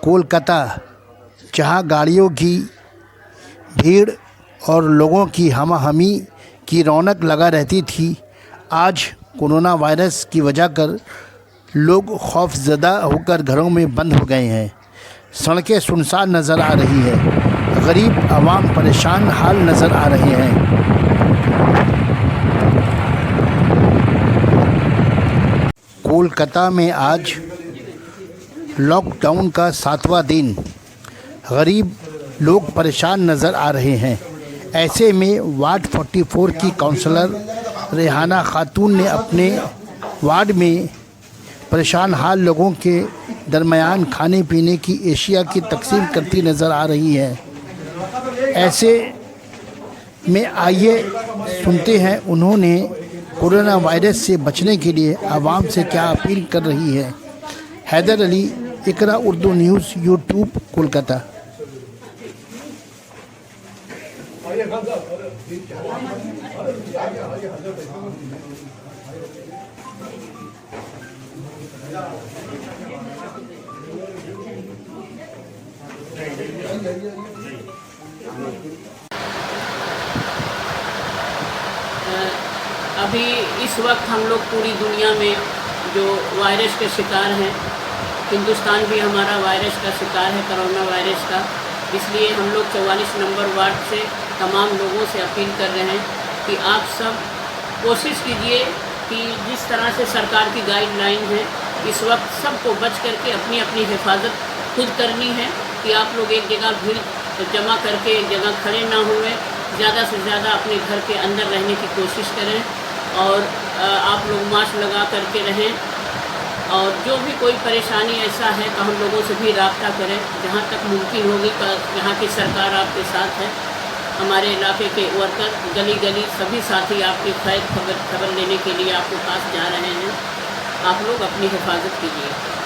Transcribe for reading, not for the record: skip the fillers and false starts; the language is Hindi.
कोलकाता, जहां गाड़ियों की भीड़ और लोगों की हमाहमी की रौनक लगा रहती थी, आज कोरोना वायरस की वजह कर लोग खौफजदा होकर घरों में बंद हो गए हैं। सड़कें सुनसान नज़र आ रही हैं, गरीब आवाम परेशान हाल नज़र आ रहे हैं। कोलकाता में आज लॉकडाउन का 7वां दिन, गरीब लोग परेशान नज़र आ रहे हैं। ऐसे में वार्ड 44 की काउंसलर रेहाना खातून ने अपने वार्ड में परेशान हाल लोगों के दरमियान खाने पीने की एशिया की तकसीम करती नज़र आ रही है। ऐसे में आइए सुनते हैं उन्होंने कोरोना वायरस से बचने के लिए आवाम से क्या अपील कर रही है। हैदर अली, इकरा उर्दू न्यूज़, यूट्यूब, कोलकाता। अभी इस वक्त हम लोग पूरी दुनिया में जो वायरस के शिकार हैं, हिंदुस्तान भी हमारा वायरस का शिकार है, कोरोना वायरस का। इसलिए हम लोग 44 नंबर वार्ड से तमाम लोगों से अपील कर रहे हैं कि आप सब कोशिश कीजिए कि जिस तरह से सरकार की गाइडलाइन है, इस वक्त सबको बच करके अपनी अपनी हिफाजत खुद करनी है कि आप लोग एक जगह भीड़ जमा करके एक जगह खड़े ना हुए, ज़्यादा से ज़्यादा अपने घर के अंदर रहने की कोशिश करें और आप लोग मास्क लगा करके रहें। और जो भी कोई परेशानी ऐसा है तो हम लोगों से भी रब्ता करें, जहाँ तक मुमकिन होगी। यहाँ की सरकार आपके साथ है, हमारे इलाके के वर्कर गली गली सभी साथी आपकी खैर खबर लेने के लिए आपके पास जा रहे हैं। आप लोग अपनी हिफाजत कीजिए।